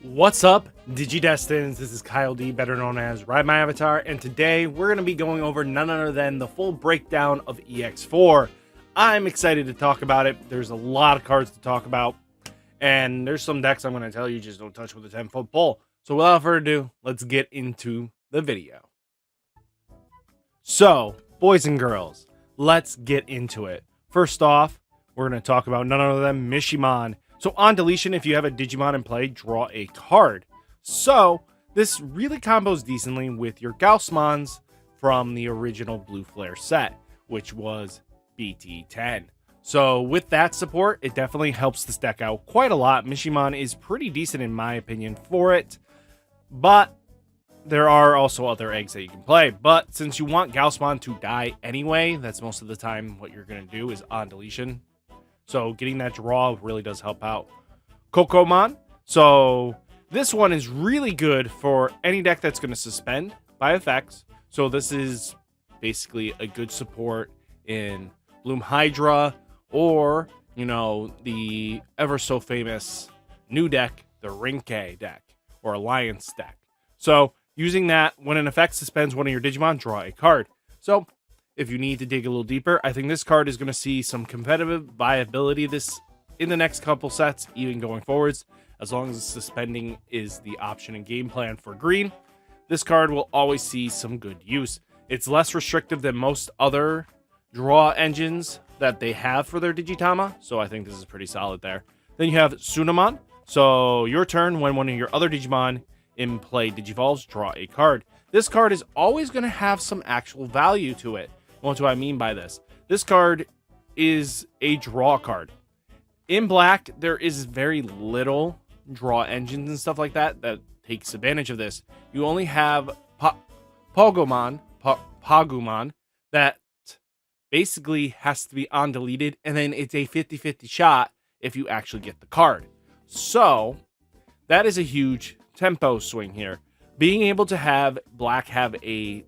What's up, Digidestins? This is Kyle D, better known as RideMyAvatar, and today we're going to be going over none other than the full breakdown of EX-4. I'm excited to talk about it. There's a lot of cards to talk about, and there's some decks I'm going to tell you just don't touch with a 10-foot pole. So without further ado, let's get into the video. So, boys and girls, let's get into it. First off, we're going to talk about none other than Digimon. So on deletion, if you have a Digimon in play, draw a card. So this really combos decently with your Gaussmons from the original Blue Flare set, which was BT10. So with that support, it definitely helps this deck out quite a lot. Digimon is pretty decent in my opinion for it, but there are also other eggs that you can play. But since you want Gaussmon to die anyway, that's most of the time what you're going to do is on deletion. So getting that draw really does help out. Kokomon. So this one is really good for any deck that's going to suspend by effects. So this is basically a good support in Bloom Hydra or, you know, the ever so famous new deck, the Rinke deck or Alliance deck. So using that, when an effect suspends one of your Digimon, draw a card. So if you need to dig a little deeper, I think this card is going to see some competitive viability in the next couple sets, even going forwards. As long as suspending is the option and game plan for green, this card will always see some good use. It's less restrictive than most other draw engines that they have for their Digitama, so I think this is pretty solid there. Then you have Tsunamon. So your turn, when one of your other Digimon in play digivolves, draw a card. This card is always going to have some actual value to it. What do I mean by this? This card is a draw card. In black, there is very little draw engines and stuff like that that takes advantage of this. You only have Pagumon that basically has to be on deleted, and then it's a 50-50 shot if you actually get the card. So that is a huge tempo swing here. Being able to have black have a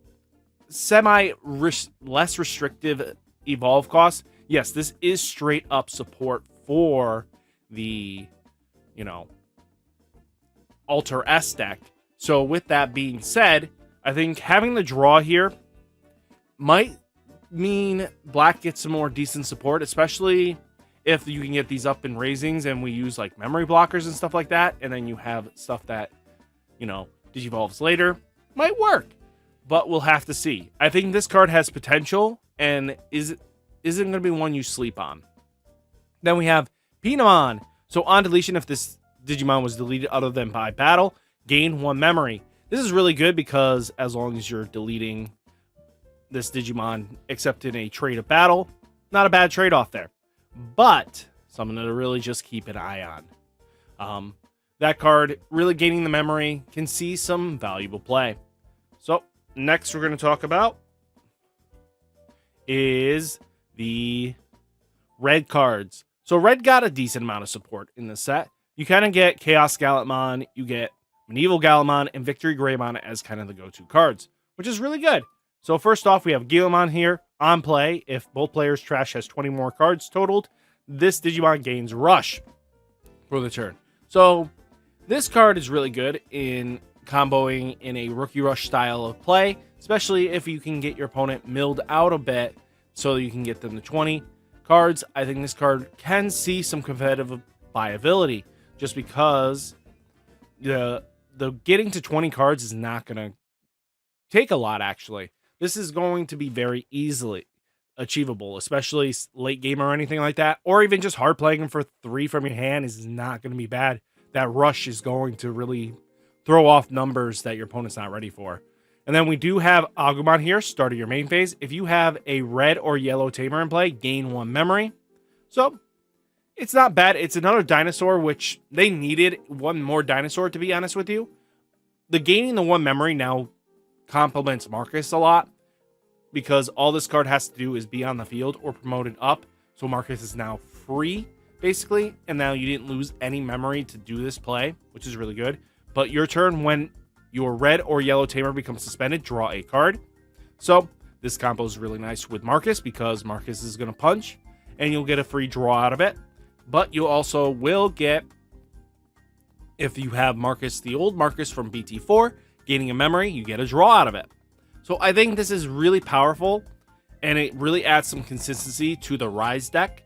less restrictive evolve cost. Yes, this is straight up support for the, Alter S deck. So with that being said, I think having the draw here might mean black gets some more decent support, especially if you can get these up in raisings and we use like memory blockers and stuff like that, and then you have stuff that, digivolves later. Might work. But we'll have to see. I think this card has potential and isn't going to be one you sleep on. Then we have Pinamon. So on deletion, if this Digimon was deleted other than by battle, gain 1 memory. This is really good because as long as you're deleting this Digimon except in a trade of battle, not a bad trade-off there. But something to really just keep an eye on. That card, really gaining the memory, can see some valuable play. So next we're going to talk about is the red cards. So red got a decent amount of support in this set. You kind of get Chaos Gallantmon, you get Medieval Gallantmon, and Victory Greymon as kind of the go-to cards, which is really good. So first off, we have Gallantmon here on play. If both players' trash has 20 more cards totaled, this Digimon gains Rush for the turn. So this card is really good in comboing in a Rookie Rush style of play, especially if you can get your opponent milled out a bit so you can get them to 20 cards. I think this card can see some competitive viability just because the getting to 20 cards is not going to take a lot, actually. This is going to be very easily achievable, especially late game or anything like that, or even just hard playing for 3 from your hand is not going to be bad. That Rush is going to really throw off numbers that your opponent's not ready for. And then we do have Agumon here, start of your main phase. If you have a red or yellow Tamer in play, gain 1 memory. So it's not bad. It's another dinosaur, which they needed one more dinosaur, to be honest with you. The gaining the 1 memory now complements Marcus a lot because all this card has to do is be on the field or promoted up. So Marcus is now free, basically. And now you didn't lose any memory to do this play, which is really good. But your turn, when your red or yellow Tamer becomes suspended, draw a card. So this combo is really nice with Marcus because Marcus is going to punch and you'll get a free draw out of it. But you also will get If you have Marcus, the old Marcus from BT4, gaining a memory, you get a draw out of it. So I think this is really powerful, and it really adds some consistency to the Rise deck.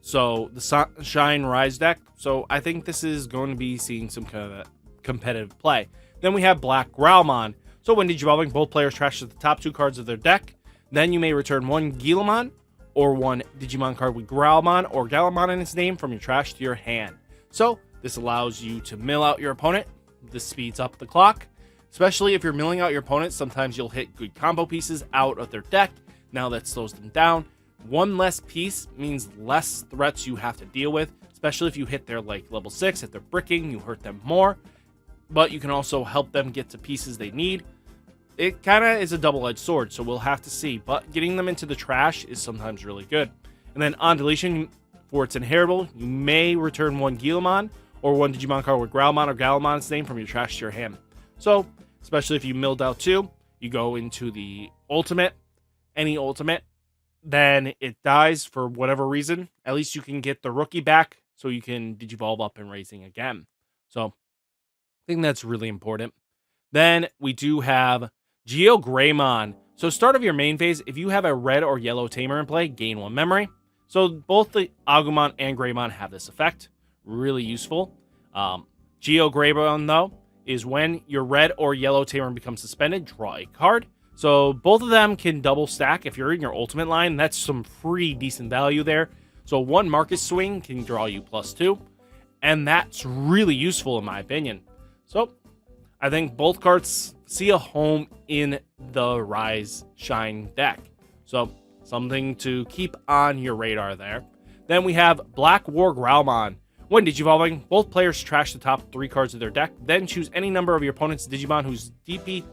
So the Sunshine Rise deck. So I think this is going to be seeing some kind of competitive play. Then we have Black Growlmon. So when Digivolving, both players trash the top 2 cards of their deck. Then you may return 1 Guillimon or 1 Digimon card with Growlmon or Galamon in its name from your trash to your hand. So this allows you to mill out your opponent. This speeds up the clock. Especially if you're milling out your opponent, sometimes you'll hit good combo pieces out of their deck. Now that slows them down. One less piece means less threats you have to deal with, especially if you hit their like level 6. If they're bricking, you hurt them more. But you can also help them get to pieces they need. It kind of is a double-edged sword, so we'll have to see. But getting them into the trash is sometimes really good. And then on deletion, for its inheritable, you may return 1 Guillimon or 1 Digimon card with Growlmon or Galamon's name from your trash to your hand. So, especially if you milled out 2, you go into the ultimate, any ultimate, then it dies for whatever reason. At least you can get the rookie back so you can Digivolve up and raising again. So, I think that's really important. Then we do have GeoGreymon. So start of your main phase, if you have a red or yellow Tamer in play, gain 1 memory. So both the Agumon and Greymon have this effect. Really useful. GeoGreymon, though, is when your red or yellow Tamer becomes suspended, draw a card. So both of them can double stack. If you're in your ultimate line, that's some free decent value there. So 1 Marcus swing can draw you +2. And that's really useful in my opinion. So I think both cards see a home in the Rise Shine deck. So something to keep on your radar there. Then we have Black War Growlmon. When Digivolving, both players trash the top 3 cards of their deck, then choose any number of your opponent's Digimon whose DP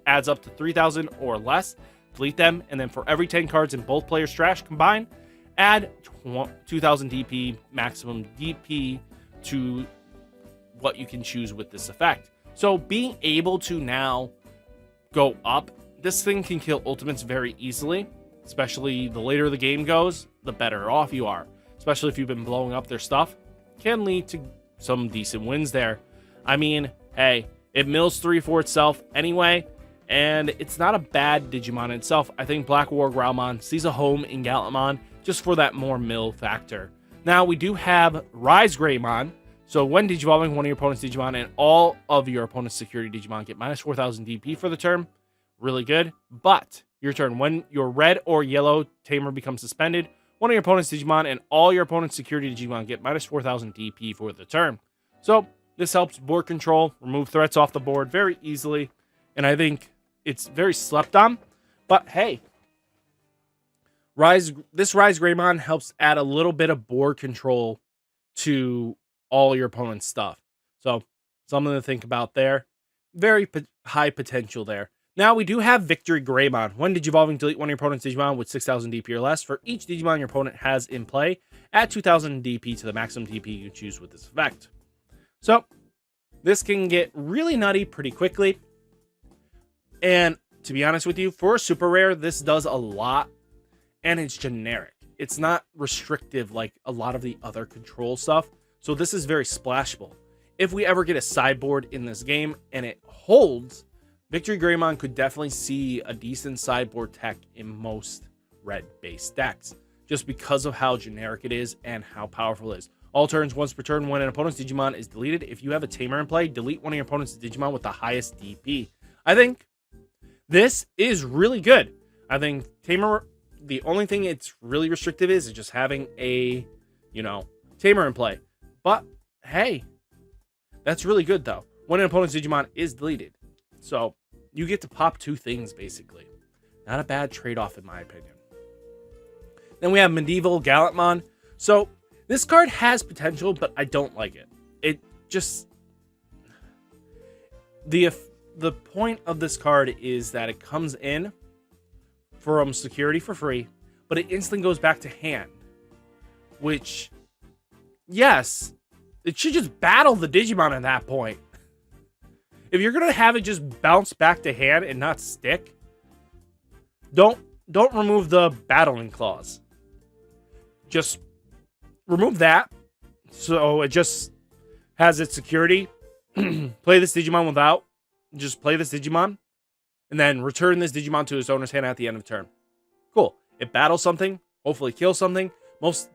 adds up to 3,000 or less, delete them, and then for every 10 cards in both players' trash combined, add 2,000 DP, maximum DP to what you can choose with this effect. So being able to now go up, this thing can kill ultimates very easily, especially the later the game goes, the better off you are. Especially if you've been blowing up their stuff, can lead to some decent wins there. I mean, hey, it mills 3 for itself anyway, and it's not a bad Digimon itself. I think Black War Growlmon sees a home in Galamon just for that more mill factor. Now, we do have Rise Greymon. So when Digivolving, one of your opponent's Digimon and all of your opponent's security Digimon get minus 4,000 DP for the turn. Really good. But your turn, when your red or yellow Tamer becomes suspended, one of your opponent's Digimon and all your opponent's security Digimon get minus 4,000 DP for the turn. So this helps board control, remove threats off the board very easily. And I think it's very slept on. But hey, this Rise Greymon helps add a little bit of board control to all your opponent's stuff. So something to think about there. Very high potential there. Now we do have Victory Greymon. When Digivolving, delete one of your opponent's Digimon with 6,000 DP or less. For each Digimon your opponent has in play, add 2,000 DP to the maximum DP you choose with this effect. So this can get really nutty pretty quickly. And to be honest with you, for a super rare, this does a lot. And it's generic. It's not restrictive like a lot of the other control stuff. So this is very splashable. If we ever get a sideboard in this game and it holds, Victory Greymon could definitely see a decent sideboard tech in most red-based decks, just because of how generic it is and how powerful it is. All turns once per turn when an opponent's Digimon is deleted. If you have a Tamer in play, delete one of your opponent's Digimon with the highest DP. I think this is really good. I think Tamer, the only thing it's really restrictive is just having a, Tamer in play. But, hey, that's really good, though. When an opponent's Digimon is deleted. So, you get to pop 2 things, basically. Not a bad trade-off, in my opinion. Then we have Medieval Gallantmon. So, this card has potential, but I don't like it. It just... The point of this card is that it comes in from security for free, but it instantly goes back to hand. Which... Yes, it should just battle the Digimon at that point. If you're gonna have it just bounce back to hand and not stick, don't remove the battling clause. Just remove that, so it just has its security. Play this Digimon without. Just play this Digimon. And then return this Digimon to its owner's hand at the end of turn. Cool. It battles something. Hopefully kills something. Most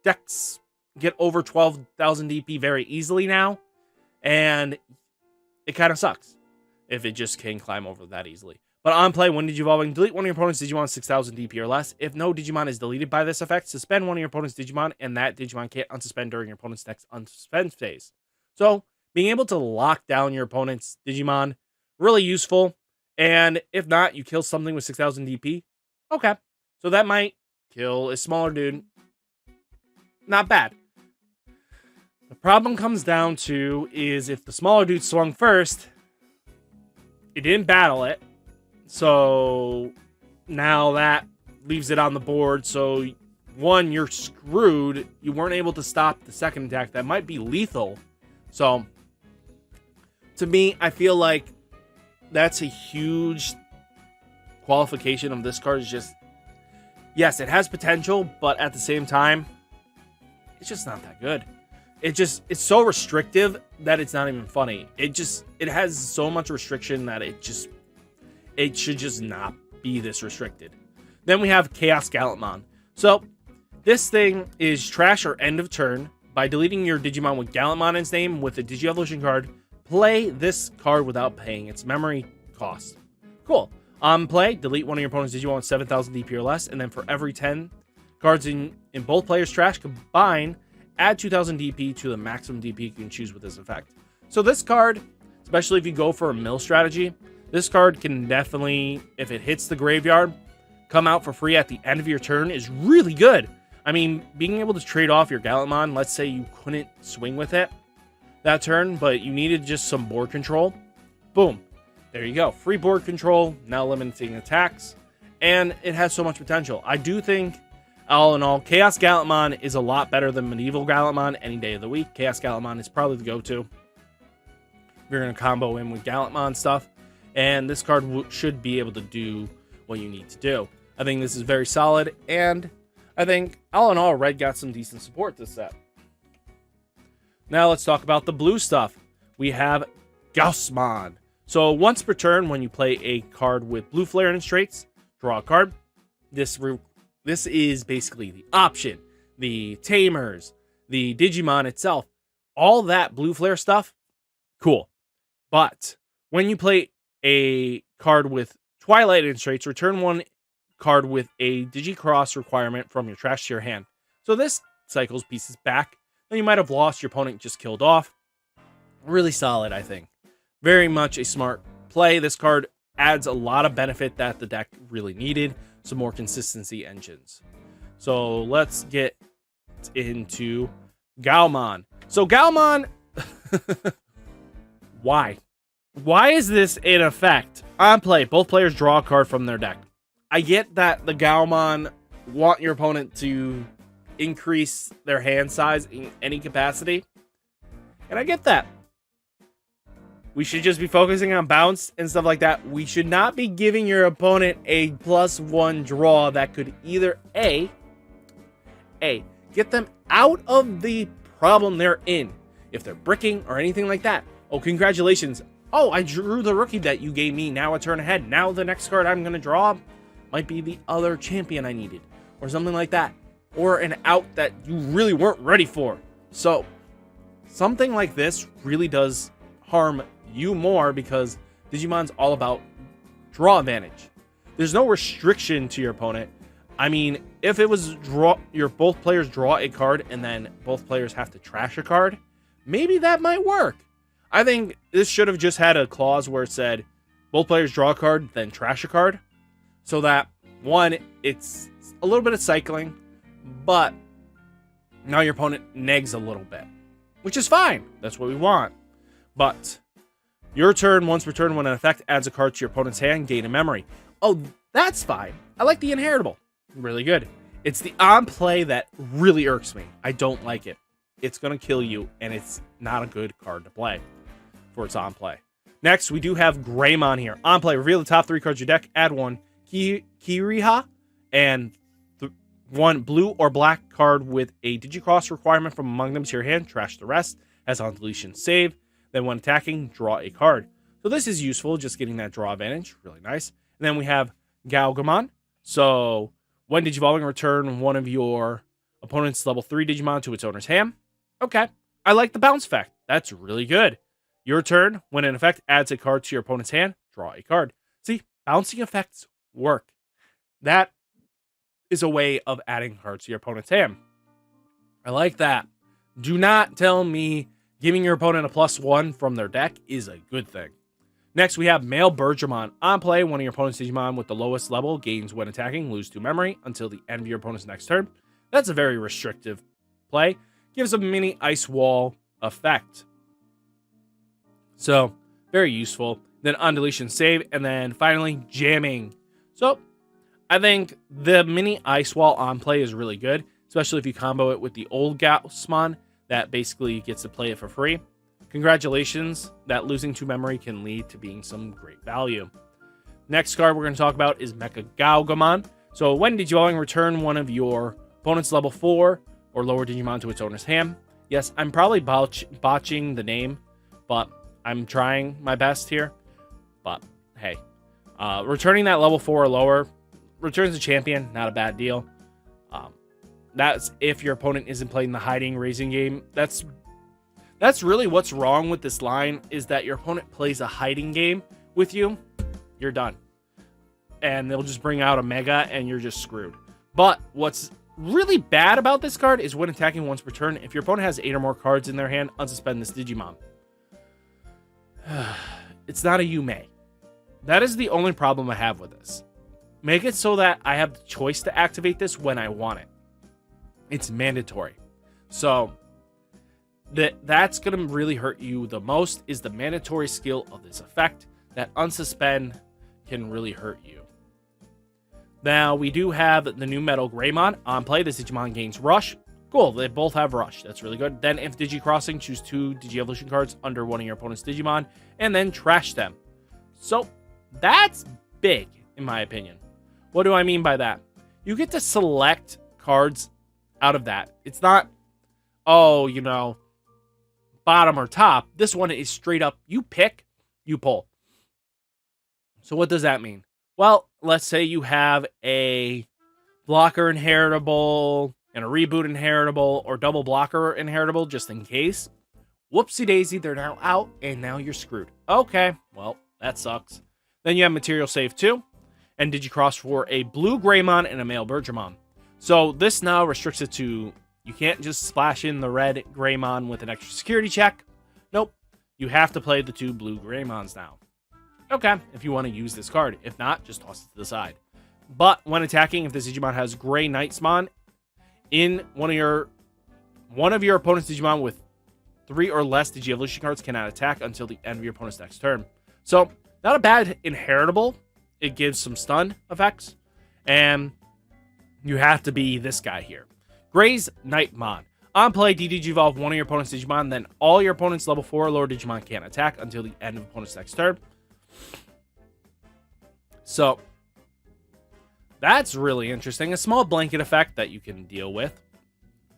decks get over 12,000 DP very easily now. And it kind of sucks if it just can climb over that easily. But on play, when Digivolving, delete one of your opponent's Digimon 6,000 DP or less. If no Digimon is deleted by this effect, suspend one of your opponent's Digimon, and that Digimon can't unsuspend during your opponent's next unsuspend phase. So, being able to lock down your opponent's Digimon, really useful. And if not, you kill something with 6,000 DP. Okay. So that might kill a smaller dude. Not bad. The problem comes down to is if the smaller dude swung first, it didn't battle it. So now that leaves it on the board. So one, you're screwed. You weren't able to stop the second attack. That might be lethal. So to me, I feel like that's a huge qualification of this card. Is just, yes, it has potential, but at the same time, it's just not that good. It's so restrictive that it's not even funny. It has so much restriction that it should just not be this restricted. Then we have Chaos Gallantmon. So this thing is trash or end of turn. By deleting your Digimon with Gallantmon in its name with a Digi-Evolution card, play this card without paying its memory cost. Cool. On play, delete one of your opponent's Digimon with 7,000 DP or less, and then for every 10 cards in both players' trash, combine, add 2,000 DP to the maximum DP you can choose with this effect. So this card, especially if you go for a mill strategy, this card can definitely, if it hits the graveyard, come out for free at the end of your turn is really good. I mean, being able to trade off your Gallantmon, let's say you couldn't swing with it that turn, but you needed just some board control. Boom. There you go. Free board control, now limiting attacks, and it has so much potential. I do think, all in all, Chaos Gallantmon is a lot better than Medieval Gallantmon any day of the week. Chaos Gallantmon is probably the go-to if you're going to combo in with Gallantmon stuff, and this card should be able to do what you need to do. I think this is very solid, and I think, all in all, Red got some decent support this set. Now let's talk about the blue stuff. We have Gaussmon. So once per turn, when you play a card with blue flare in its traits, draw a card. This is basically the option, the Tamers, the Digimon itself, all that blue flare stuff, cool. But when you play a card with Twilight in its traits, return one card with a Digicross requirement from your trash to your hand. So this cycles pieces back. Then you might have lost, your opponent just killed off. Really solid, I think. Very much a smart play. This card adds a lot of benefit that the deck really needed. Some more consistency engines. So let's get into Gaomon. So Gaomon, why? Why is this in effect? On play, both players draw a card from their deck. I get that the Gaomon want your opponent to increase their hand size in any capacity. And I get that. We should just be focusing on bounce and stuff like that. We should not be giving your opponent a +1 draw that could either A, get them out of the problem they're in. If they're bricking or anything like that. Oh, congratulations. Oh, I drew the rookie that you gave me. Now a turn ahead. Now the next card I'm going to draw might be the other champion I needed. Or something like that. Or an out that you really weren't ready for. So, something like this really does harm you more because Digimon's all about draw advantage. There's no restriction to your opponent. I mean, if it was both players draw a card and then both players have to trash a card, maybe that might work. I think this should have just had a clause where it said both players draw a card, then trash a card. So that, one, it's a little bit of cycling, but now your opponent negs a little bit, which is fine. That's what we want. But your turn, once per turn, when an effect adds a card to your opponent's hand, gain a memory. Oh, that's fine. I like the inheritable. Really good. It's the on play that really irks me. I don't like it. It's going to kill you, and it's not a good card to play for its on play. Next, we do have Greymon here. On play, reveal the top 3 cards of your deck, add one Kiriha, and one blue or black card with a Digicross requirement from among them to your hand, trash the rest. Has on deletion save. Then when attacking, draw a card. So this is useful, just getting that draw advantage. Really nice. And then we have EX-DIgimon. So when Digivolving, return one of your opponent's level 3 Digimon to its owner's hand. Okay. I like the bounce effect. That's really good. Your turn, when an effect adds a card to your opponent's hand, draw a card. See, bouncing effects work. That is a way of adding cards to your opponent's hand. I like that. Do not tell me giving your opponent a +1 from their deck is a good thing. Next, we have Male Bergermon. On play, one of your opponent's Digimon with the lowest level gains when attacking, lose 2 memory until the end of your opponent's next turn. That's a very restrictive play. Gives a mini ice wall effect. So, very useful. Then on deletion save, and then finally jamming. So, I think the mini ice wall on play is really good, especially if you combo it with the old Gaussmon that basically gets to play it for free. Congratulations, that losing 2 memory can lead to being some great value. Next card we're going to talk about is Mecha Gaogamon. So when Digivolving, return one of your opponent's level 4 or lower Digimon to its owner's hand. Yes, I'm probably botching the name, but I'm trying my best here. But hey, returning that level 4 or lower returns a champion, not a bad deal. That's if your opponent isn't playing the hiding raising game. That's really what's wrong with this line, is that your opponent plays a hiding game with you, you're done. And they'll just bring out a mega and you're just screwed. But what's really bad about this card is when attacking once per turn, if your opponent has 8 or more cards in their hand, unsuspend this Digimon. It's not a you may. That is the only problem I have with this. Make it so that I have the choice to activate this when I want it. It's mandatory. So that's going to really hurt you the most, is the mandatory skill of this effect. That unsuspend can really hurt you. Now, we do have the new Metal Greymon. On play, this Digimon gains Rush. Cool, they both have Rush. That's really good. Then, if Digi-Crossing, choose 2 Digi-Evolution cards under one of your opponent's Digimon, and then trash them. So, that's big, in my opinion. What do I mean by that? You get to select cards out of that. It's not, oh, you know, bottom or top. This one is straight up, you pick, you pull. So what does that mean? Well, let's say you have a blocker inheritable and a reboot inheritable or double blocker inheritable just in case. Whoopsie daisy, they're now out and now you're screwed. Okay, well, that sucks. Then you have material save 2 and Digicross for a blue Greymon and a male Bergermon. So this now restricts it to, you can't just splash in the red Greymon with an extra security check. Nope, you have to play the 2 blue Greymons now. Okay, if you want to use this card. If not, just toss it to the side. But when attacking, if this Digimon has Gray Knightsmon in one of your opponent's Digimon with 3 or less Digi-Evolution cards cannot attack until the end of your opponent's next turn. So, not a bad inheritable. It gives some stun effects. And you have to be this guy here. Gray's Knightmon. On play, Digivolve one of your opponent's Digimon, then all your opponent's level 4 or lower Digimon can't attack until the end of opponent's next turn. So, that's really interesting. A small blanket effect that you can deal with.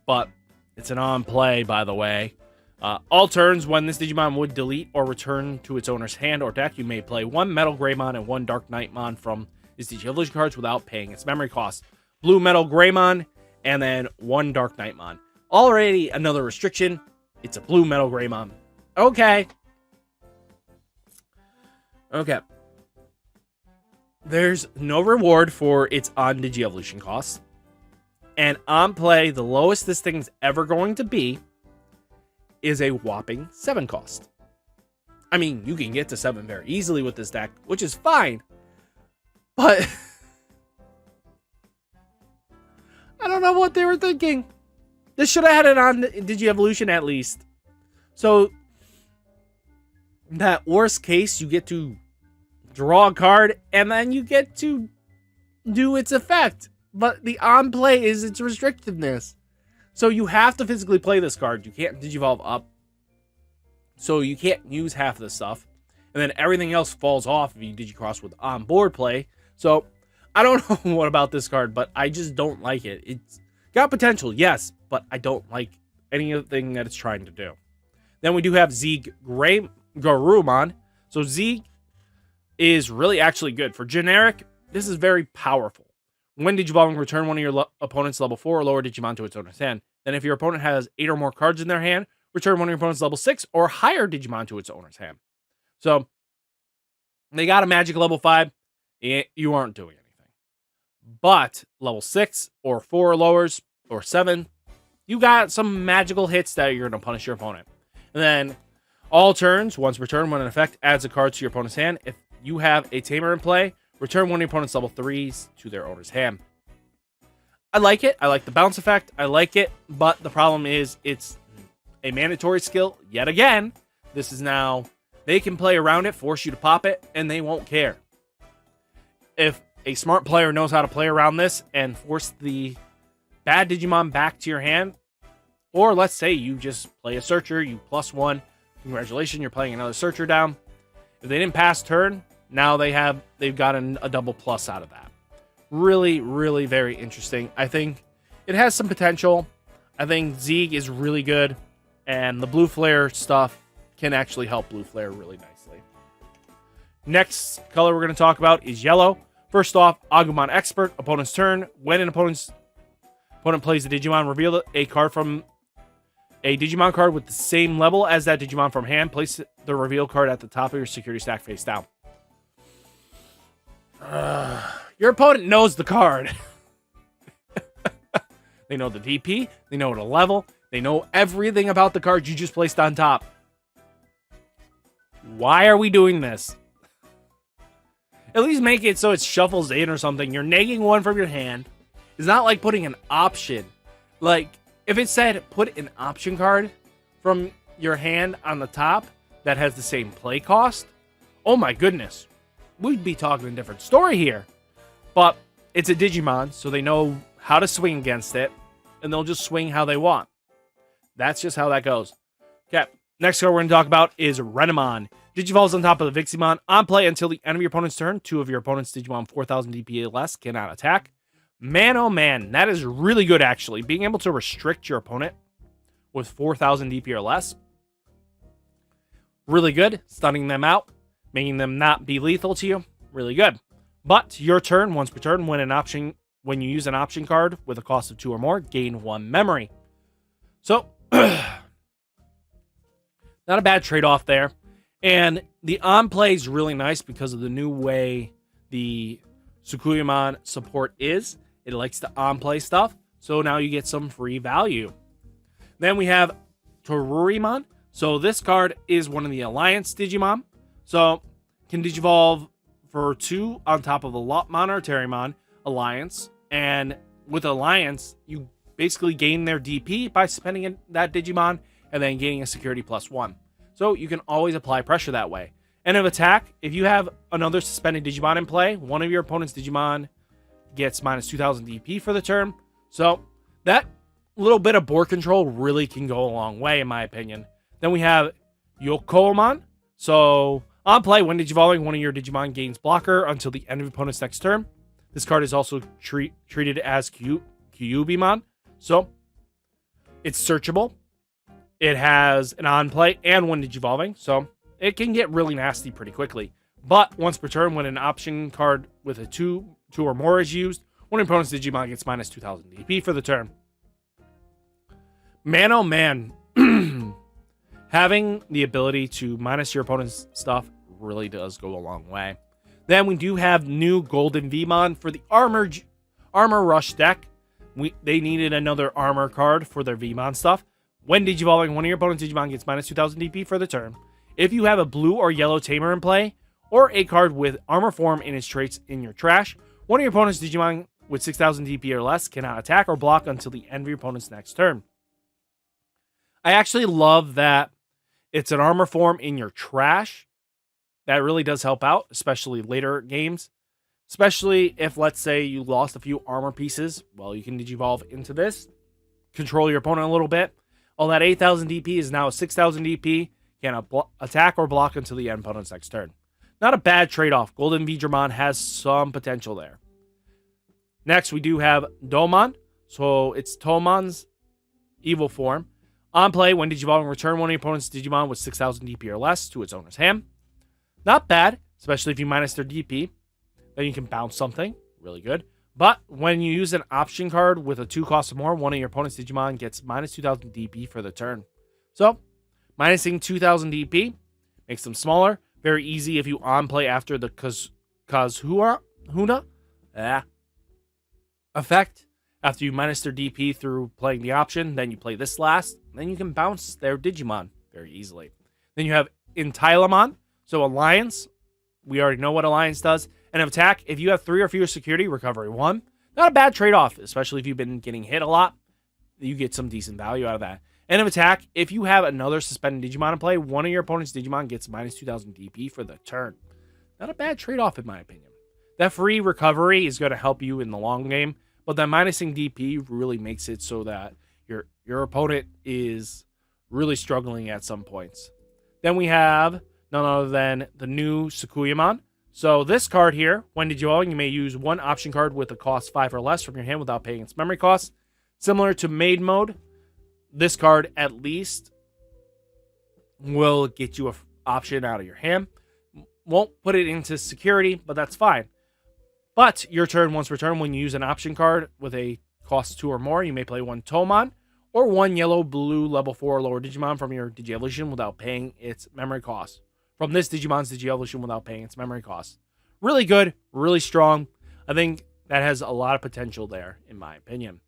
But it's an on-play, by the way. All turns, when this Digimon would delete or return to its owner's hand or deck, you may play 1 Metal Greymon and 1 Dark Knightmon from its Digi-Evolution cards without paying its memory cost. Blue Metal Greymon, and then 1 Dark Knightmon. Already another restriction. It's a blue Metal Greymon. Okay. Okay. There's no reward for its on Digi-Evolution costs. And on play, the lowest this thing's ever going to be is a whopping 7 cost. I mean, you can get to 7 very easily with this deck, which is fine. But I don't know what they were thinking. This should have had it on Digi-Evolution at least. So, that worst case, you get to draw a card, and then you get to do its effect. But the on-play is its restrictiveness. So you have to physically play this card. You can't Digivolve up. So you can't use half of this stuff. And then everything else falls off if you Digicross with on-board play. So I don't know what about this card, but I just don't like it. It's got potential, yes, but I don't like anything that it's trying to do. Then we do have Garurumon. So Zeke is really actually good. For generic, this is very powerful. When Digivolving, return one of your opponent's level 4 or lower Digimon to its owner's hand. Then if your opponent has 8 or more cards in their hand, return one of your opponent's level 6 or higher Digimon to its owner's hand. So they got a magic level 5. You aren't doing anything. But level 6 or 4 or lowers or 7, you got some magical hits that you're going to punish your opponent. And then all turns, once per turn, when an effect adds a card to your opponent's hand, if you have a Tamer in play, return one of your opponent's level 3s to their owner's hand. I like it. I like the bounce effect. I like it. But the problem is it's a mandatory skill. Yet again, this is now, they can play around it, force you to pop it, and they won't care. If a smart player knows how to play around this and force the bad Digimon back to your hand, or let's say you just play a Searcher, you +1, congratulations, you're playing another Searcher down. If they didn't pass turn, now they've gotten a double plus out of that. Really, really very interesting. I think it has some potential. I think Zeke is really good, and the Blue Flare stuff can actually help Blue Flare really nicely. Next color we're going to talk about is yellow. First off, Agumon Expert, opponent's turn. When an opponent plays a Digimon, reveal a card from a Digimon card with the same level as that Digimon from hand. Place the reveal card at the top of your security stack face down. Your opponent knows the card. They know the DP. They know the level. They know everything about the card you just placed on top. Why are we doing this? At least make it so it shuffles in or something. You're negging one from your hand. It's not like putting an option. Like, if it said put an option card from your hand on the top that has the same play cost, oh my goodness. We'd be talking a different story here. But it's a Digimon, so they know how to swing against it, and they'll just swing how they want. That's just how that goes. Okay, next card we're going to talk about is Renamon. Digivolves on top of the Viximon. On play until the end of your opponent's turn, 2 of your opponent's Digimon 4000 DPA or less cannot attack. Man, oh man, that is really good, actually. Being able to restrict your opponent with 4000 DP or less. Really good. Stunning them out. Making them not be lethal to you. Really good. But your turn, once per turn, when you use an option card with a cost of 2 or more, gain 1 memory. So, not a bad trade-off there. And the on-play is really nice because of the new way the Tsukuyamon support is. It likes the on-play stuff, so now you get some free value. Then we have Torurimon. So this card is one of the Alliance Digimon. So, can Digivolve for 2 on top of a Lopmon or Terriermon Alliance. And with Alliance, you basically gain their DP by spending that Digimon and then gaining a security +1. So you can always apply pressure that way. End of attack, if you have another suspended Digimon in play, one of your opponent's Digimon gets -2000 DP for the turn. So that little bit of board control really can go a long way, in my opinion. Then we have Yokoomon. So on play, when Digivolving, one of your Digimon gains blocker until the end of your opponent's next turn. This card is also treated as Kyubimon. So it's searchable. It has an on play and one Digivolving. So it can get really nasty pretty quickly. But once per turn, when an option card with a 2 or more is used, one of your opponent's Digimon gets -2000 DP for the turn. Man, oh man. Having the ability to minus your opponent's stuff really does go a long way. Then we do have new Golden Vmon for the Armor Rush deck. They needed another armor card for their Vmon stuff. When Digivolving, one of your opponent's Digimon gets -2000 DP for the turn. If you have a blue or yellow Tamer in play, or a card with armor form in its traits in your trash, one of your opponent's Digimon with 6000 DP or less cannot attack or block until the end of your opponent's next turn. I actually love that it's an armor form in your trash. That really does help out, especially later games. Especially if, let's say, you lost a few armor pieces. Well, you can Digivolve into this. Control your opponent a little bit. All that 8000 DP is now 6000 DP. Can attack or block until the end of opponent's next turn. Not a bad trade-off. Golden Vdramon has some potential there. Next, we do have Domon. So it's Tomon's evil form. On play, when Digivolving, return one of your opponent's Digimon with 6,000 DP or less to its owner's hand. Not bad, especially if you minus their DP. Then you can bounce something. Really good. But when you use an option card with a 2 cost or more, one of your opponent's Digimon gets minus 2,000 DP for the turn. So, minusing 2,000 DP makes them smaller. Very easy if you on play after the Huna effect. After you minus their DP through playing the option, then you play this last. Then you can bounce their Digimon very easily. Then you have Intilamon. So Alliance, we already know what Alliance does. And attack, if you have 3 or fewer security, recovery 1. Not a bad trade-off, especially if you've been getting hit a lot. You get some decent value out of that. End of attack, if you have another suspended Digimon in play, one of your opponent's Digimon gets minus 2,000 DP for the turn. Not a bad trade-off in my opinion. That free recovery is going to help you in the long game, but that minusing DP really makes it so that your opponent is really struggling at some points. Then we have none other than the new Sakuyamon. So this card here, when Digivolving, you may use one option card with a cost 5 or less from your hand without paying its memory cost. Similar to Maid Mode, this card at least will get you an option out of your hand. Won't put it into security, but that's fine. But your turn once per turn, when you use an option card with a cost 2 or more, you may play one Tomon or one yellow-blue level 4 or lower Digimon from your Digievolution without paying its memory cost. From this Digimon's Digievolution without paying its memory cost. Really good, really strong. I think that has a lot of potential there, in my opinion.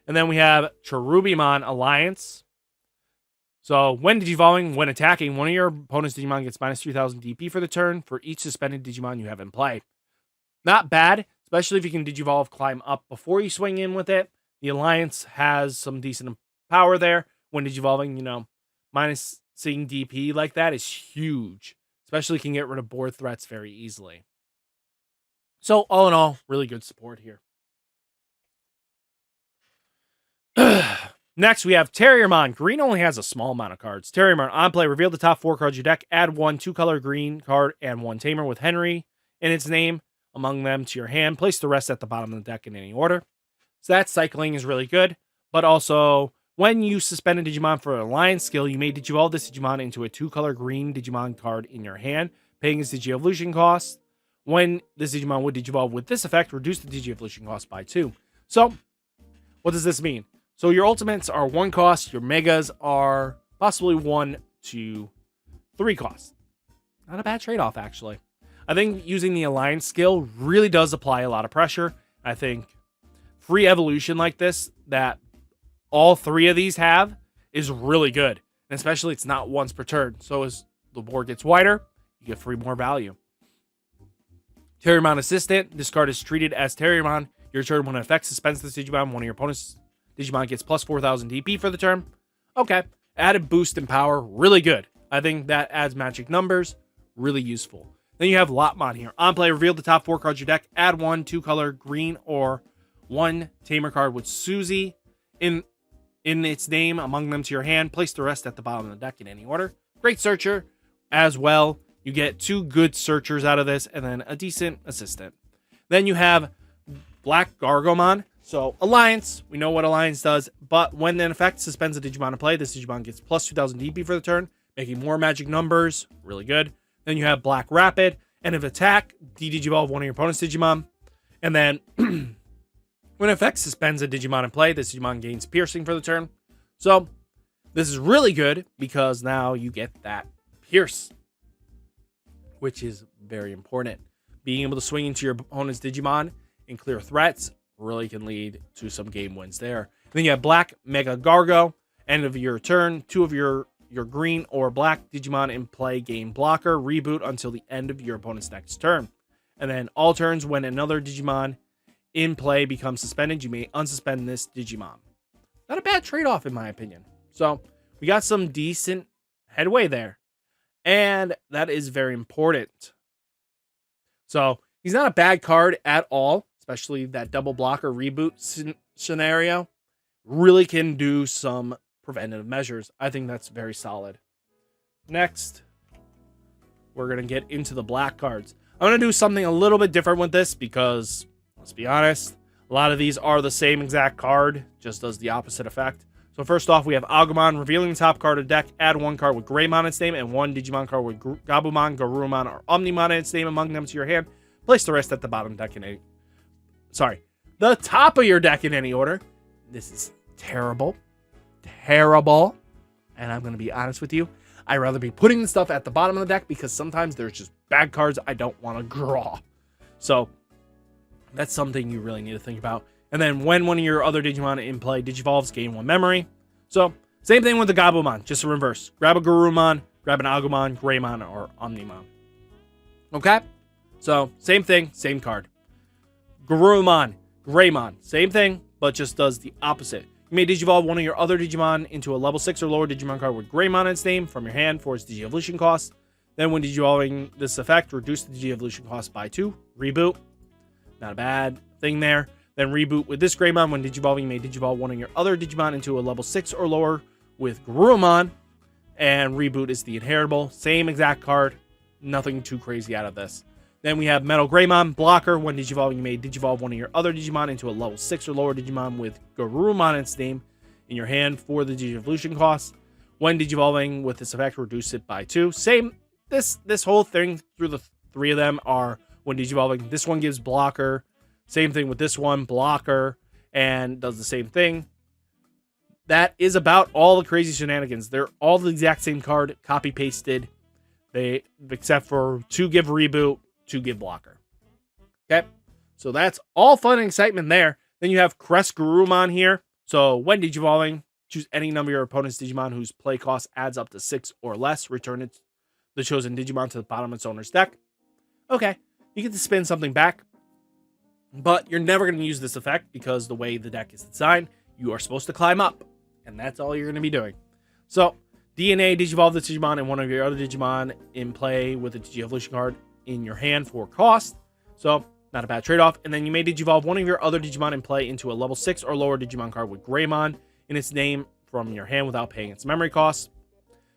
And then we have Cherubimon Alliance. So when Digivolving, when attacking, one of your opponent's Digimon gets minus 3,000 DP for the turn for each suspended Digimon you have in play. Not bad, especially if you can Digivolve climb up before you swing in with it. The Alliance has some decent power there. When Digivolving, minus seeing DP like that is huge. Especially can get rid of board threats very easily. So all in all, really good support here. Next, we have Terriermon. Green only has a small amount of cards. Terriermon, on play, reveal the top 4 cards of your deck. Add 1 2-color green card and 1 Tamer with Henry in its name among them to your hand. Place the rest at the bottom of the deck in any order. So that cycling is really good. But also, when you suspend a Digimon for an Alliance skill, you may Digivolve this Digimon into a 2-color green Digimon card in your hand, paying its Digievolution cost. When this Digimon would Digivolve with this effect, reduce the Digievolution cost by 2. So, what does this mean? So your ultimates are 1 cost, your megas are possibly 1 to 3 costs. Not a bad trade-off, actually. I think using the Alliance skill really does apply a lot of pressure. I think free evolution like this, that all 3 of these have, is really good. And especially it's not once per turn. So as the board gets wider, you get free more value. Terriermon Assistant. This card is treated as Terriermon. Your turn when an effect suspends this Digimon, one of your opponent's Digimon gets plus 4,000 DP for the turn. Okay. Added boost in power. Really good. I think that adds magic numbers. Really useful. Then you have Lotmon here. On play, reveal the top 4 cards of your deck. Add 1 2-color green or 1 Tamer card with Suzy in its name among them to your hand. Place the rest at the bottom of the deck in any order. Great searcher as well. You get 2 good searchers out of this and then a decent assistant. Then you have Black Gargomon. So, Alliance, we know what Alliance does, but when an effect suspends a Digimon in play, this Digimon gets plus 2,000 DP for the turn, making more magic numbers, really good. Then you have Black Rapid, and if attack, de-Digivolve one of your opponent's Digimon. And then, when an effect suspends a Digimon in play, this Digimon gains piercing for the turn. So, this is really good, because now you get that pierce, which is very important. Being able to swing into your opponent's Digimon and clear threats really can lead to some game wins there. Then you have Black Mega Gargo. End of your turn, 2 of your green or black Digimon in play gain blocker. Reboot until the end of your opponent's next turn. And then all turns when another Digimon in play becomes suspended, you may unsuspend this Digimon. Not a bad trade-off in my opinion. So we got some decent headway there. And that is very important. So he's not a bad card at all. Especially that double blocker reboot scenario, really can do some preventative measures. I think that's very solid. Next, we're going to get into the black cards. I'm going to do something a little bit different with this because, let's be honest, a lot of these are the same exact card, just does the opposite effect. So first off, we have Agumon. Revealing the top card of the deck, add 1 card with Greymon in its name and 1 Digimon card with Gabumon, Garurumon, or Omnimon in its name among them to your hand. Place the rest at the bottom deck in any... Sorry. The top of your deck in any order. This is terrible. Terrible. And I'm going to be honest with you. I'd rather be putting the stuff at the bottom of the deck because sometimes there's just bad cards I don't want to draw. So that's something you really need to think about. And then when one of your other Digimon in play Digivolves, gain 1 memory. So same thing with the Gabumon, just in reverse. Grab a Garurumon, grab an Agumon, Greymon, or Omnimon. Okay? So same thing, same card. Garurumon, Greymon, same thing, but just does the opposite. You may Digivolve one of your other Digimon into a level 6 or lower Digimon card with Greymon in its name from your hand for its Digi-Evolution cost. Then when Digivolving this effect, reduce the Digi-Evolution cost by 2. Reboot. Not a bad thing there. Then reboot with this Greymon. When Digivolving, you may Digivolve one of your other Digimon into a level 6 or lower with Garurumon. And reboot is the inheritable. Same exact card. Nothing too crazy out of this. Then we have Metal Greymon. Blocker. When Digivolving, you may Digivolve one of your other Digimon into a level 6 or lower Digimon with Garurumon in its name in your hand for the Digi-Evolution cost. When Digivolving with this effect, reduce it by 2. Same. This whole thing through the 3 of them are when Digivolving. This one gives blocker. Same thing with this one, blocker, and does the same thing. That is about all the crazy shenanigans. They're all the exact same card, copy-pasted. They, except for 2 give reboot, 2 give blocker. Okay, so that's all fun and excitement there. Then you have Crest Garurumon here. So when Digivolving, choose any number of your opponent's Digimon whose play cost adds up to 6 or less. Return the chosen Digimon to the bottom of its owner's deck. Okay, you get to spin something back. But you're never going to use this effect because the way the deck is designed, you are supposed to climb up. And that's all you're going to be doing. So, DNA, Digivolve the Digimon and one of your other Digimon in play with a Digi-Evolution card in your hand for cost. So, not a bad trade-off. And then you may Digivolve one of your other Digimon in play into a level 6 or lower Digimon card with Greymon in its name from your hand without paying its memory cost.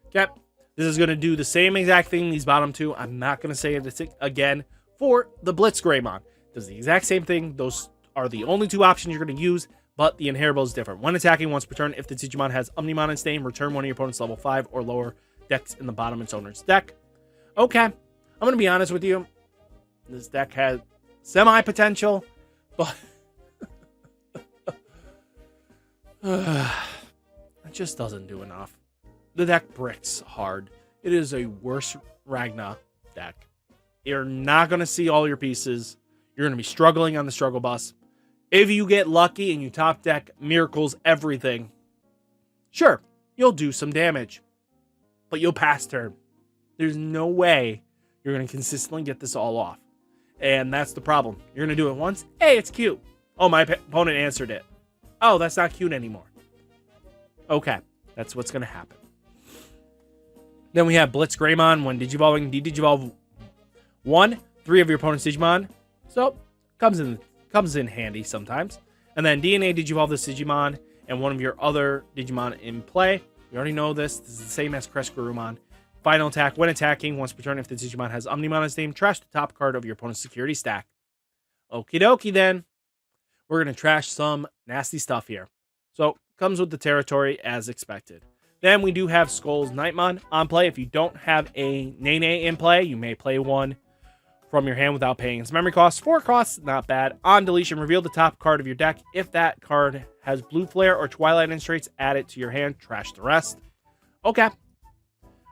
Okay, this is going to do the same exact thing these bottom 2. I'm not going to say it again for the Blitz Greymon. Does the exact same thing. Those are the only 2 options you're going to use, but the inheritable is different. When attacking once per turn, if the Digimon has Omnimon in its name, return one of your opponent's level 5 or lower decks in the bottom of its owner's deck. Okay, I'm going to be honest with you. This deck has semi-potential, but it just doesn't do enough. The deck bricks hard. It is a worse Ragna deck. You're not going to see all your pieces. You're going to be struggling on the struggle bus. If you get lucky and you top deck Miracles everything, sure, you'll do some damage. But you'll pass turn. There's no way you're going to consistently get this all off. And that's the problem. You're going to do it once. Hey, it's cute. Oh, my opponent answered it. Oh, that's not cute anymore. Okay, that's what's going to happen. Then we have Blitz Greymon. When Digivolving, Digivolve 3 of your opponent's Digimon. So, comes in handy sometimes. And then DNA Digivolve this Digimon and one of your other Digimon in play. We already know this. This is the same as Crest Garurumon. Final attack. When attacking, once per turn, if the Digimon has Omnimon in its name, trash the top card of your opponent's security stack. Okie dokie then. We're going to trash some nasty stuff here. So, comes with the territory as expected. Then we do have Skull's Nightmon on play. If you don't have a Nene in play, you may play one from your hand without paying its memory costs. 4 costs, not bad. On deletion, reveal the top card of your deck. If that card has Blue Flare or Twilight Illustrates, add it to your hand. Trash the rest. Okay.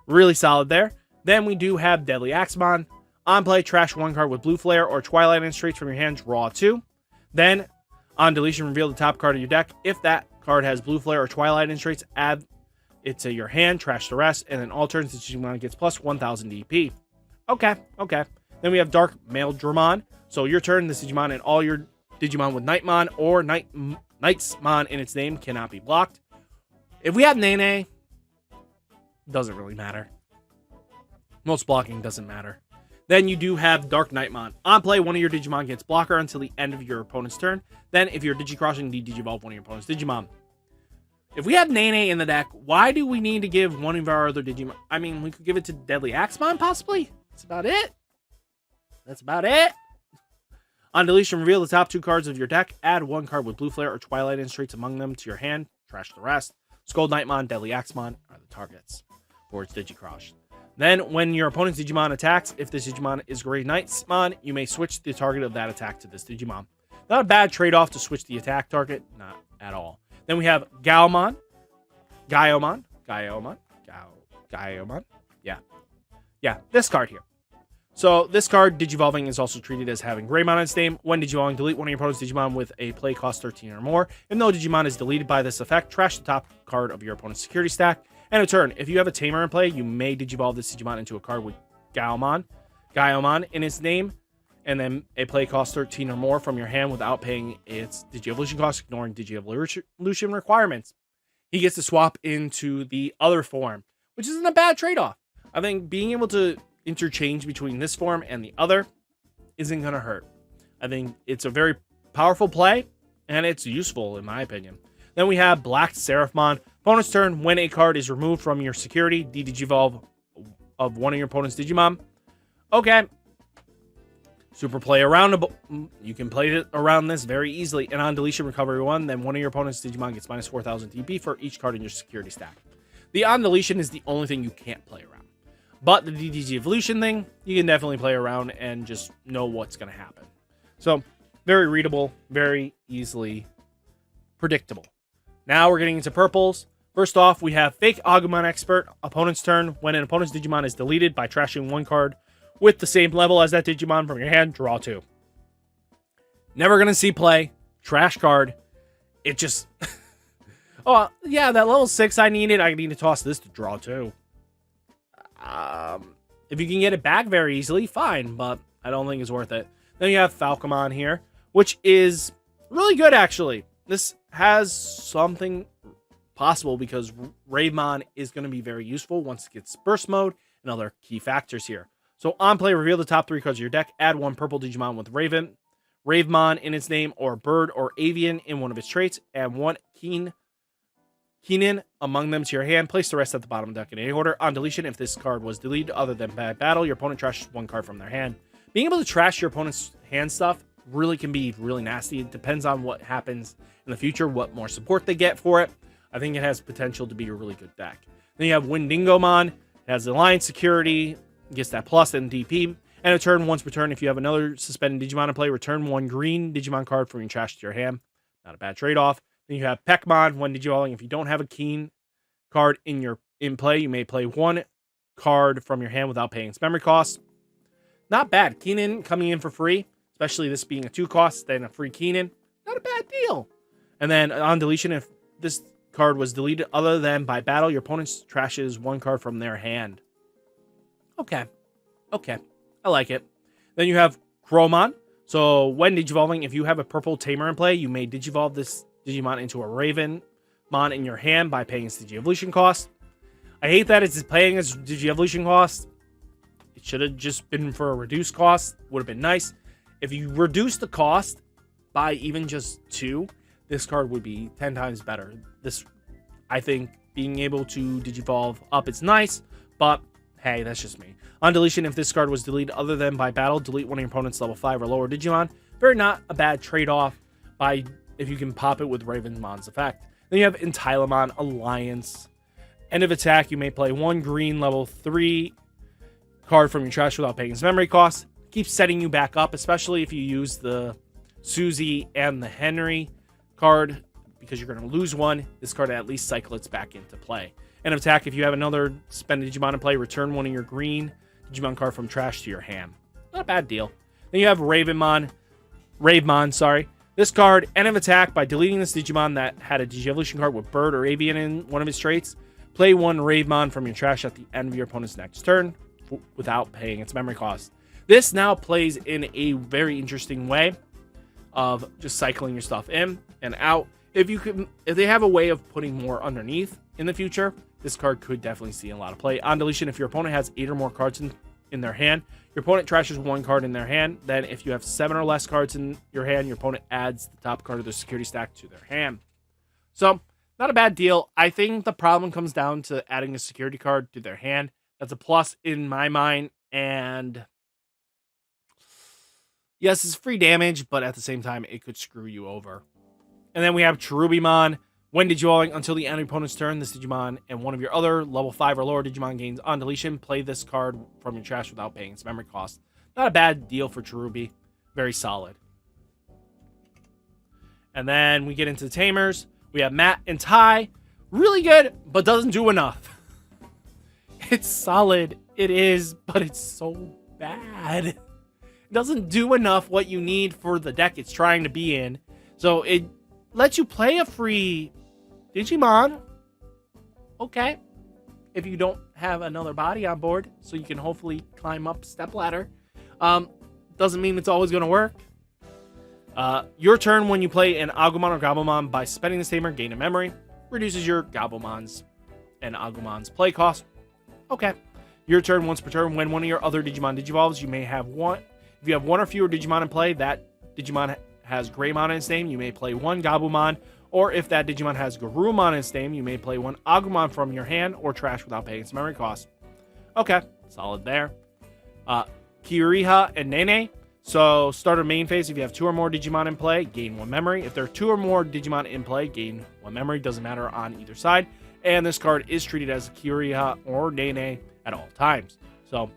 Really solid there. Then we do have Deadly Axemon. On play, trash 1 card with Blue Flare or Twilight Illustrates from your hand. Draw 2. Then, on deletion, reveal the top card of your deck. If that card has Blue Flare or Twilight Illustrates, add it to your hand. Trash the rest. And then all turns, the Digimon gets plus 1000 DP. Okay. Then we have Dark Maeldramon. So your turn, this Digimon and all your Digimon with Nightmon or Knightsmon in its name cannot be blocked. If we have Nene, doesn't really matter. Most blocking doesn't matter. Then you do have Dark Knightmon. On play, one of your Digimon gets blocker until the end of your opponent's turn. Then if you're Digicrossing, Digivolve one of your opponent's Digimon. If we have Nene in the deck, why do we need to give one of our other Digimon? I mean, we could give it to Deadly Axemon, possibly? That's about it. On deletion, reveal the top 2 cards of your deck. Add 1 card with Blue Flare or Twilight Illustrates among them to your hand. Trash the rest. Skull Knightmon, Deadly Axemon are the targets for its Digicross. Then, when your opponent's Digimon attacks, if this Digimon is Great Knightmon, you may switch the target of that attack to this Digimon. Not a bad trade-off to switch the attack target, not at all. Then we have Gaomon, yeah, this card here. So this card, Digivolving, is also treated as having Greymon in its name. When Digivolving, delete one of your opponent's Digimon with a play cost 13 or more. If no Digimon is deleted by this effect, trash the top card of your opponent's security stack. And in turn, if you have a Tamer in play, you may Digivolve this Digimon into a card with Gaomon in its name, and then a play cost 13 or more from your hand without paying its Digievolution cost, ignoring Digievolution requirements. He gets to swap into the other form, which isn't a bad trade-off. I think being able to interchange between this form and the other isn't going to hurt. I think it's a very powerful play, and it's useful in my opinion. Then we have Black Seraphmon. Opponent's turn, when a card is removed from your security, Digivolve of one of your opponent's Digimon. Okay. Super play around. You can play it around this very easily. And on deletion, recovery 1, then one of your opponent's Digimon gets minus 4,000 TP for each card in your security stack. The on deletion is the only thing you can't play around. But the DDG evolution thing, you can definitely play around and just know what's going to happen. So, very readable, very easily predictable. Now we're getting into purples. First off, we have Fake Agumon Expert. Opponent's turn. When an opponent's Digimon is deleted by trashing one card with the same level as that Digimon from your hand, draw 2. Never going to see play. Trash card. It just... oh, yeah, that level 6 I needed. I need to toss this to draw 2. If you can get it back very easily, fine, but I don't think it's worth it. Then you have Falcomon here, which is really good, actually. This has something possible because Ravemon is going to be very useful once it gets burst mode and other key factors here. So on play, reveal the top 3 cards of your deck, add 1 purple Digimon with Ravemon in its name, or Bird or Avian in one of its traits, and 1 Keenan among them to your hand. Place the rest at the bottom of the deck in any order. On deletion, if this card was deleted other than bad battle, your opponent trashes 1 card from their hand. Being able to trash your opponent's hand stuff really can be really nasty. It depends on what happens in the future, what more support they get for it. I think it has potential to be a really good deck. Then you have Windingomon. It has Alliance Security, gets that plus and DP. And a turn, once per turn, if you have another suspended Digimon in play, return 1 green Digimon card from your trash to your hand. Not a bad trade-off. Then you have Peckmon, 1 Digivolving. If you don't have a Keen card in play, you may play 1 card from your hand without paying its memory cost. Not bad. Keenan coming in for free, especially this being a 2 cost, then a free Keenan. Not a bad deal. And then on deletion, if this card was deleted other than by battle, your opponent trashes 1 card from their hand. Okay. I like it. Then you have Chromon. So when Digivolving, if you have a purple Tamer in play, you may Digivolve this Digimon into a Ravemon in your hand by paying its Digievolution cost. I hate that it's paying its Digievolution cost. It should have just been for a reduced cost. Would have been nice. If you reduce the cost by even just 2, this card would be 10 times better. This, I think, being able to Digivolve up is nice, but hey, that's just me. On deletion, if this card was deleted other than by battle, delete one of your opponent's level 5 or lower Digimon. Very not a bad trade-off by if you can pop it with Ravenmon's effect. Then you have Entilemon Alliance. End of attack, you may play 1 green level 3 card from your trash without paying its memory cost. Keeps setting you back up, especially if you use the Susie and the Henry card, because you're going to lose 1. This card at least cycles back into play. End of attack, if you have another suspended Digimon in play, return 1 of your green Digimon card from trash to your hand. Not a bad deal. Then you have Ravemon, sorry. This card, end of attack, by deleting this Digimon that had a Digievolution card with Bird or Avian in one of its traits, play 1 Ravemon from your trash at the end of your opponent's next turn without paying its memory cost. This now plays in a very interesting way of just cycling your stuff in and out. If they have a way of putting more underneath in the future, this card could definitely see a lot of play. On deletion, if your opponent has 8 or more cards in their hand, your opponent trashes 1 card in their hand. Then if you have 7 or less cards in your hand, your opponent adds the top card of their security stack to their hand. So, not a bad deal. I think the problem comes down to adding a security card to their hand. That's a plus in my mind. And yes, it's free damage, but at the same time, it could screw you over. And then we have Cherubimon. When Digivolving until the end of your opponent's turn, this Digimon and one of your other level 5 or lower Digimon gains on deletion. Play this card from your trash without paying its memory cost. Not a bad deal for Cherubi. Very solid. And then we get into the Tamers. We have Matt and Ty. Really good, but doesn't do enough. It's solid. It is, but it's so bad. It doesn't do enough what you need for the deck it's trying to be in. So it lets you play a free Digimon. Okay. If you don't have another body on board, so you can hopefully climb up step ladder. Doesn't mean it's always going to work. Your turn when you play an Agumon or Gabumon by spending this Tamer, gain a memory. Reduces your Gabumon's and Agumon's play cost. Okay. Your turn once per turn. When one of your other Digimon Digivolves, you may have one. If you have one or fewer Digimon in play, that Digimon has Greymon in its name, you may play one Gabumon. Or if that Digimon has Garurumon in its name, you may play one Agumon from your hand or trash without paying its memory cost. Okay. Solid there. Kiriha and Nene. So, start a main phase. If you have 2 or more Digimon in play, gain 1 memory. If there are 2 or more Digimon in play, gain 1 memory. Doesn't matter on either side. And this card is treated as a Kiriha or Nene at all times. So,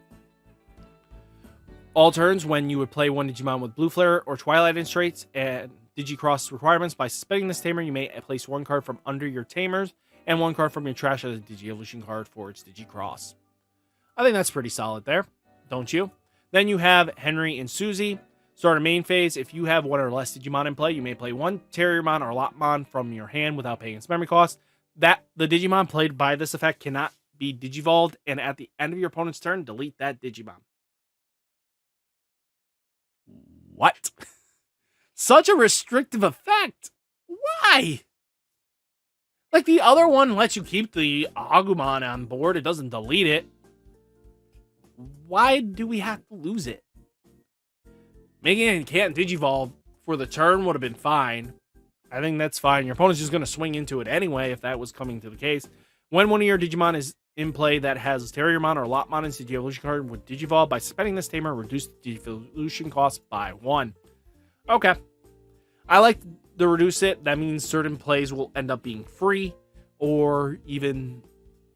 all turns when you would play one Digimon with Blue Flare or Twilight in traits and Digicross requirements, by spending this Tamer, you may place 1 card from under your Tamers and 1 card from your trash as a Digi-Evolution card for its Digicross. I think that's pretty solid there, don't you? Then you have Henry and Susie. Start a main phase. If you have 1 or less Digimon in play, you may play 1 Terriermon or Lopmon from your hand without paying its memory cost. That the Digimon played by this effect cannot be Digivolved, and at the end of your opponent's turn, delete that Digimon. What? Such a restrictive effect. Why? Like, the other one lets you keep the Agumon on board. It doesn't delete it. Why do we have to lose it? Making it can't Digivolve for the turn would have been fine. I think that's fine. Your opponent's just going to swing into it anyway if that was coming to the case. When one of your Digimon is in play that has Terriermon or Lopmon in Digi-Evolution card with Digivolve, by spending this Tamer, reduce the Digi-Evolution cost by 1. Okay. I like to reduce it. That means certain plays will end up being free or even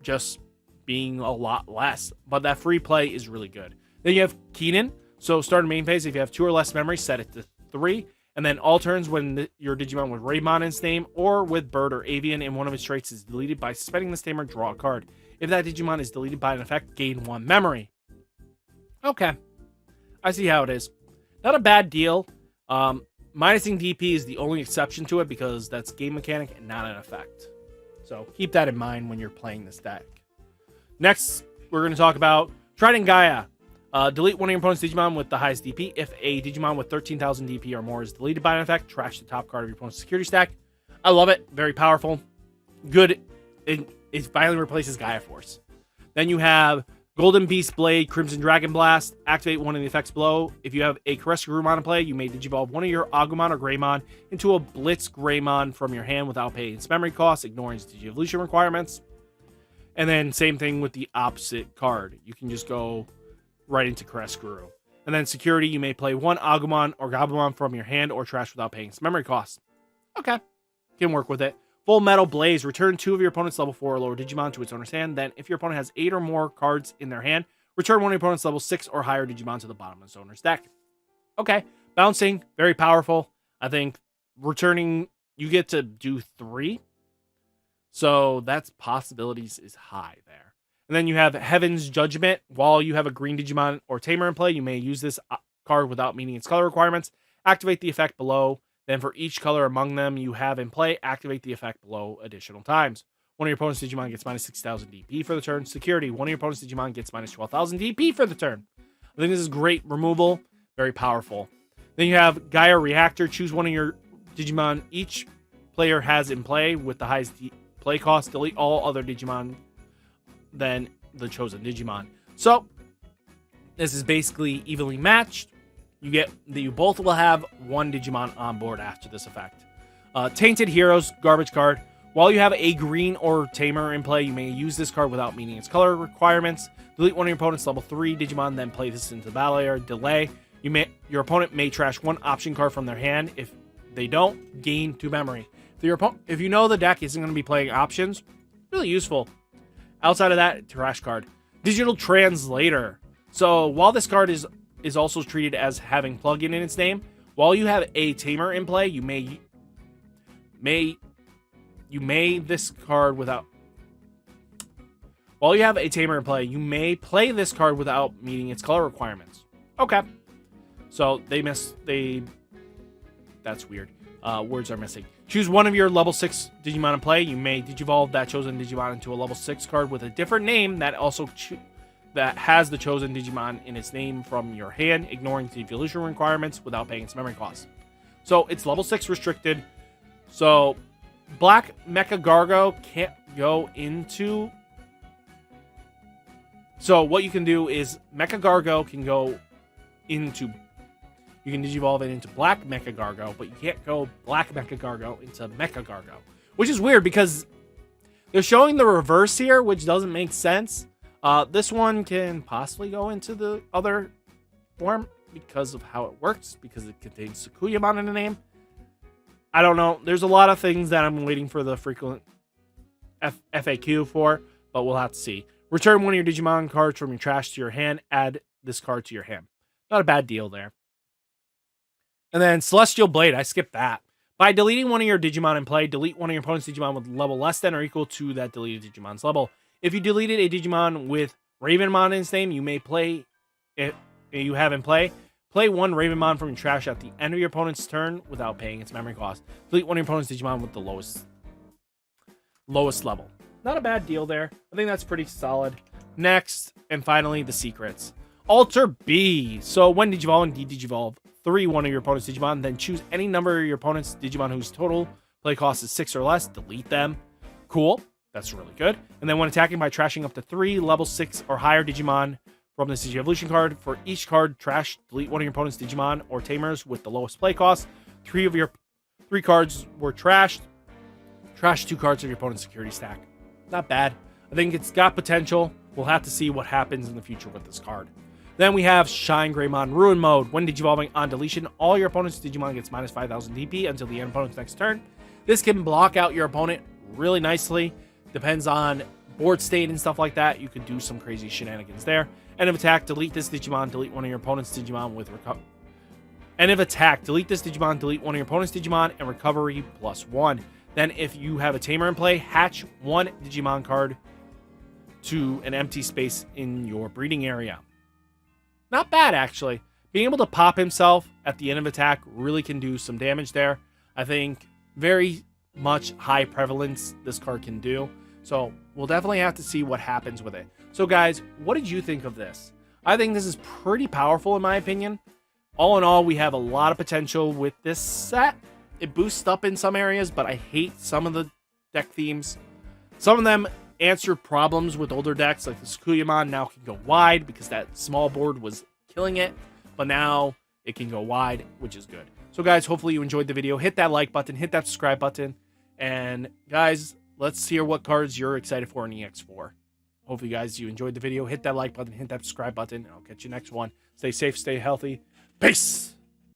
just being a lot less. But that free play is really good. Then you have Keenan. So start a main phase. If you have 2 or less memories, set it to 3. And then all turns when your Digimon with Raymon in its name or with Bird or Avian in one of its traits is deleted, by spending this Tamer, draw a card. If that Digimon is deleted by an effect, gain 1 memory. Okay. I see how it is. Not a bad deal. Minusing DP is the only exception to it because that's game mechanic and not an effect. So keep that in mind when you're playing this deck. Next, we're going to talk about Trident Gaia. Delete one of your opponent's Digimon with the highest DP. If a Digimon with 13,000 DP or more is deleted by an effect, trash the top card of your opponent's security stack. I love it. Very powerful. Good. It finally replaces Gaia Force. Then you have Golden Beast Blade, Crimson Dragon Blast. Activate one of the effects below. If you have a Caress Garurumon in play, you may Digivolve one of your Agumon or Greymon into a Blitz Greymon from your hand without paying its memory cost, ignoring its Digi-Evolution requirements. And then same thing with the opposite card. You can just go right into Caress Guru. And then security, you may play 1 Agumon or Gabumon from your hand or trash without paying its memory cost. Okay. Can work with it. Full Metal Blaze. Return 2 of your opponent's level 4 or lower Digimon to its owner's hand. Then, if your opponent has 8 or more cards in their hand, return one of your opponent's level 6 or higher Digimon to the bottom of its owner's deck. Okay. Bouncing. Very powerful. I think returning, you get to do 3. So, that's possibilities is high there. And then you have Heaven's Judgment. While you have a green Digimon or Tamer in play, you may use this card without meeting its color requirements. Activate the effect below. Then for each color among them you have in play, activate the effect below additional times. One of your opponent's Digimon gets minus 6,000 DP for the turn. Security. One of your opponent's Digimon gets minus 12,000 DP for the turn. I think this is great removal. Very powerful. Then you have Gaia Reactor. Choose one of your Digimon each player has in play with the highest play cost. Delete all other Digimon than the chosen Digimon. So, this is basically evenly matched. You both will have 1 Digimon on board after this effect. Tainted Heroes, garbage card. While you have a green or Tamer in play, you may use this card without meeting its color requirements. Delete one of your opponent's level 3 Digimon, then play this into the battle area. Delay. Your opponent may trash 1 option card from their hand. If they don't, gain 2 memory. If you know the deck isn't going to be playing options, really useful. Outside of that, trash card. Digital Translator. So while this card is also treated as having plugin in its name, while you have a Tamer in play, you may this card without. While you have a Tamer in play, you may play this card without meeting its color requirements. Okay. So that's weird. Words are missing. Choose one of your level 6 Digimon in play. You may Digivolve that chosen Digimon into a level 6 card with a different name that also that has the chosen Digimon in its name from your hand, ignoring the evolution requirements without paying its memory cost. So it's level 6 restricted. So Black Mecha Gargo can't go into. So what you can do is Mecha Gargo can go into. You can Digivolve it into Black Mecha Gargo, but you can't go Black Mecha Gargo into Mecha Gargo, which is weird because they're showing the reverse here, which doesn't make sense. This one can possibly go into the other form because of how it works, because it contains Tsukuyamon in the name. I don't know. There's a lot of things that I'm waiting for the frequent FAQ for, but we'll have to see. Return one of your Digimon cards from your trash to your hand. Add this card to your hand. Not a bad deal there. And then Celestial Blade, I skipped that. By deleting one of your Digimon in play, delete one of your opponent's Digimon with level less than or equal to that deleted Digimon's level. If you deleted a Digimon with Ravenmon in its name, you may play, if you have in play one Ravenmon from your trash at the end of your opponent's turn without paying its memory cost. Delete one of your opponent's Digimon with the lowest level. Not a bad deal there. I think that's pretty solid. Next, and finally, the secrets. Alter B. So when Digivolve and de-Digivolve one of your opponent's Digimon, then choose any number of your opponent's Digimon whose total play cost is 6 or less. Delete them. Cool. That's really good. And then when attacking by trashing up to 3 level 6 or higher Digimon from this Digi-Evolution card, for each card trash, delete one of your opponent's Digimon or Tamers with the lowest play cost. 3 of your 3 cards were trashed. Trash 2 cards of your opponent's security stack. Not bad. I think it's got potential. We'll have to see what happens in the future with this card. Then we have Shine Greymon Ruin Mode. When Digivolving on deletion, all your opponent's Digimon gets minus 5,000 DP until the end of opponent's next turn. This can block out your opponent really nicely. Depends on board state and stuff like that. You could do some crazy shenanigans there. End of attack, delete this Digimon, delete one of your opponent's Digimon with recover. End of attack, delete this Digimon, delete one of your opponent's Digimon, and recovery +1. Then if you have a Tamer in play, hatch one Digimon card to an empty space in your breeding area. Not bad, actually. Being able to pop himself at the end of attack really can do some damage there. I think very much high prevalence this card can do. So we'll definitely have to see what happens with it. So guys, what did you think of this? I think this is pretty powerful in my opinion. All in all, we have a lot of potential with this set. It boosts up in some areas, but I hate some of the deck themes. Some of them answer problems with older decks, like the Tsukuyamon now can go wide because that small board was killing it, but now it can go wide, which is good. So guys, hopefully you enjoyed the video. Hit that like button, hit that subscribe button, and guys, let's hear what cards you're excited for in EX-4. Hopefully guys, you enjoyed the video. Hit that like button, hit that subscribe button, and I'll catch you next one. Stay safe, stay healthy. Peace!